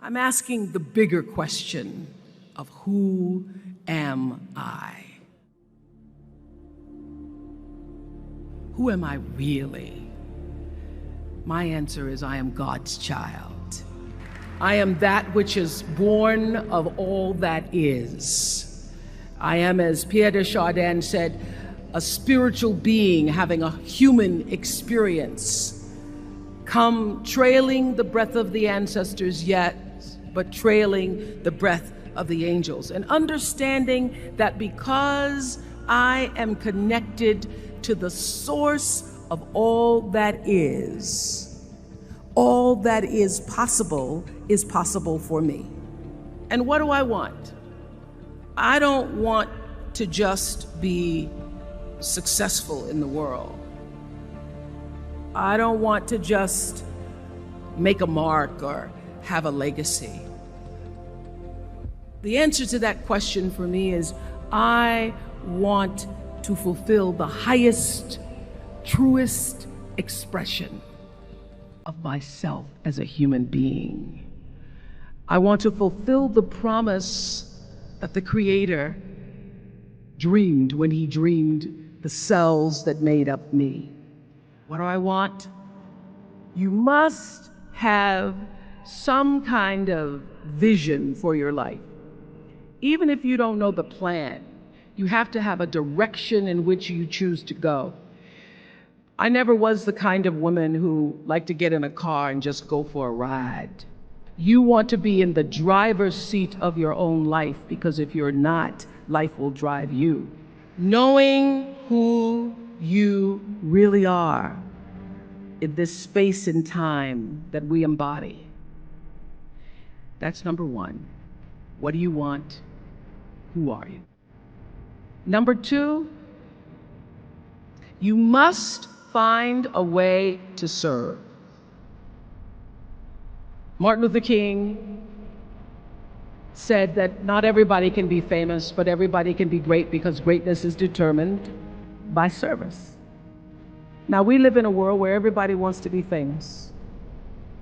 I'm asking the bigger question of who am I? Who am I really? My answer is I am God's child. I am that which is born of all that is. I am, as Pierre de Chardin said, a spiritual being having a human experience, come trailing the breath of the ancestors yet, but trailing the breath of the angels, and understanding that because I am connected to the source of all that is possible for me. And what do I want? I don't want to just be successful in the world. I don't want to just make a mark or have a legacy. The answer to that question for me is I want to fulfill the highest, truest expression of myself as a human being. I want to fulfill the promise that the Creator dreamed when He dreamed the cells that made up me. What do I want? You must have some kind of vision for your life. Even if you don't know the plan, you have to have a direction in which you choose to go. I never was the kind of woman who liked to get in a car and just go for a ride. You want to be in the driver's seat of your own life, because if you're not, life will drive you. Knowing who you really are in this space and time that we embody. That's number one. What do you want? Who are you? Number two, you must find a way to serve. Martin Luther King said that not everybody can be famous, but everybody can be great, because greatness is determined by service. Now, we live in a world where everybody wants to be famous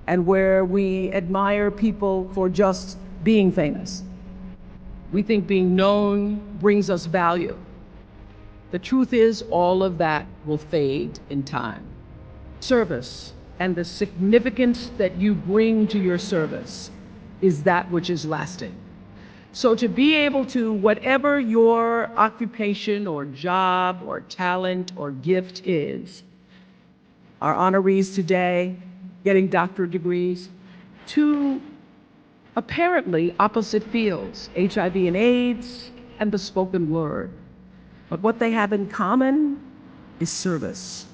and where we admire people for just being famous. We think being known brings us value. The truth is, all of that will fade in time. Service and the significance that you bring to your service is that which is lasting. So to be able to, whatever your occupation or job or talent or gift is, our honorees today getting doctorate degrees, to apparently opposite fields, HIV and AIDS and the spoken word. But what they have in common is service,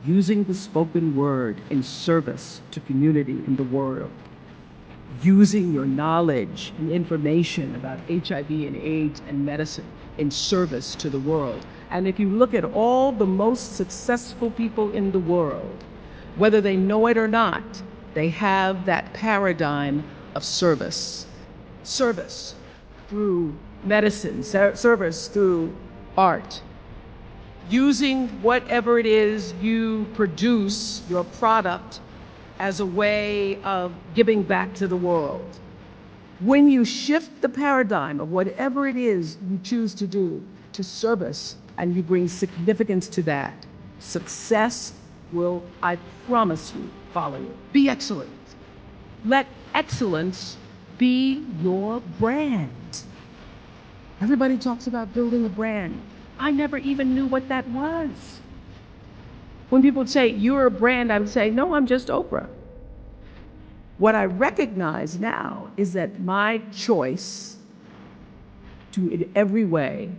using the spoken word in service to community in the world, using your knowledge and information about HIV and AIDS and medicine in service to the world. And if you look at all the most successful people in the world, whether they know it or not, they have that paradigm of service. Service through medicine, service through art. Using whatever it is you produce, your product, as a way of giving back to the world. When you shift the paradigm of whatever it is you choose to do to service, and you bring significance to that, success will, I promise you, follow you. Be excellent. Let excellence be your brand. Everybody talks about building a brand. I never even knew what that was. When people would say, you're a brand, I would say, no, I'm just Oprah. What I recognize now is that my choice to, in every way,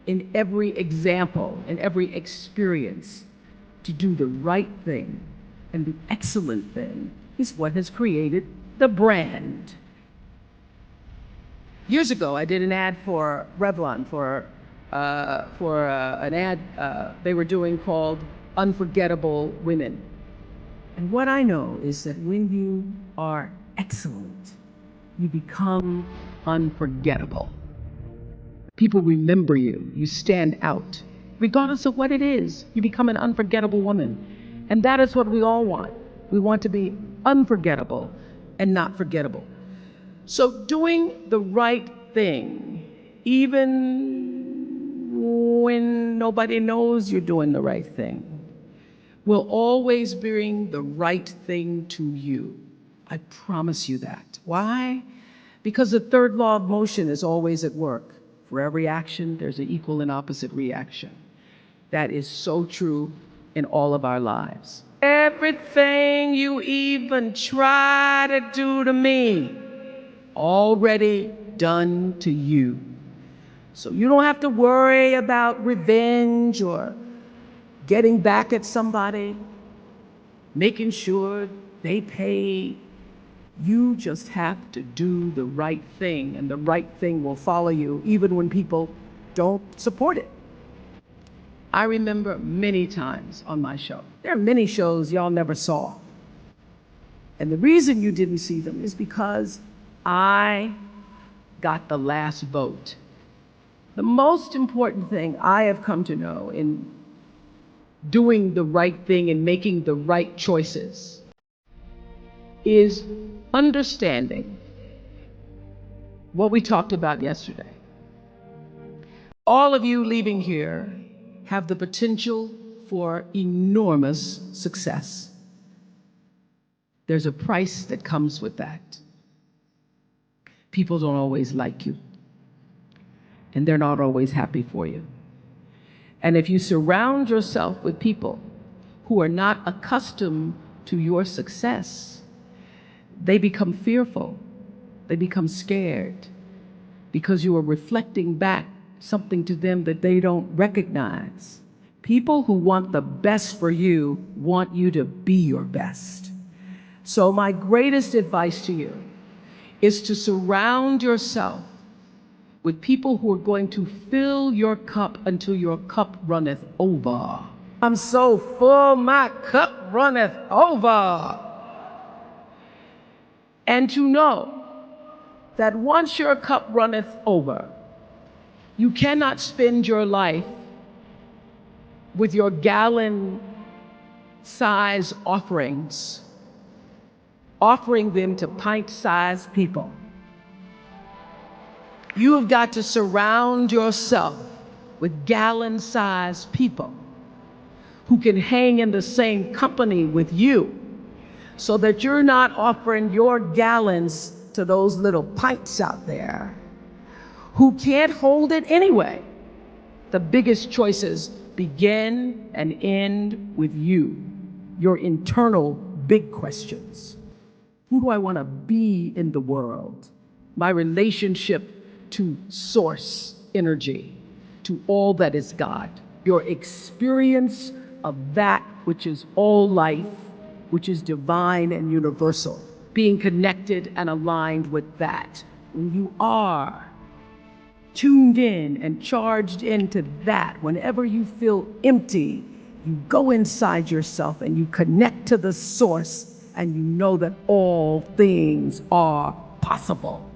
in every example, in every experience, to do the right thing and the excellent thing is what has created the brand. Years ago, I did an ad for Revlon for an ad they were doing called Unforgettable Women. And what I know is that when you are excellent, you become unforgettable. People remember you. You stand out. Regardless of what it is, you become an unforgettable woman. And that is what we all want. We want to be unforgettable and not forgettable. So doing the right thing, even when nobody knows you're doing the right thing, will always bring the right thing to you. I promise you that. Why? Because the third law of motion is always at work. For every action, there's an equal and opposite reaction. That is so true in all of our lives. Everything you even try to do to me, already done to you. So you don't have to worry about revenge or getting back at somebody, making sure they pay. You just have to do the right thing, and the right thing will follow you even when people don't support it. I remember many times on my show. There are many shows y'all never saw. And the reason you didn't see them is because I got the last vote. The most important thing I have come to know in doing the right thing and making the right choices is understanding what we talked about yesterday. All of you leaving here have the potential for enormous success. There's a price that comes with that. People don't always like you, and they're not always happy for you. And if you surround yourself with people who are not accustomed to your success, they become fearful, they become scared, because you are reflecting back something to them that they don't recognize. People who want the best for you want you to be your best. So my greatest advice to you is to surround yourself with people who are going to fill your cup until your cup runneth over. I'm so full, my cup runneth over. And to know that once your cup runneth over, you cannot spend your life with your gallon-size offerings, offering them to pint-sized people. You have got to surround yourself with gallon-sized people who can hang in the same company with you, so that you're not offering your gallons to those little pints out there who can't hold it anyway. The biggest choices begin and end with you, your internal big questions. Who do I want to be in the world? My relationship to source energy, to all that is God. Your experience of that which is all life, which is divine and universal. Being connected and aligned with that. When you are tuned in and charged into that, whenever you feel empty, you go inside yourself and you connect to the source, and you know that all things are possible.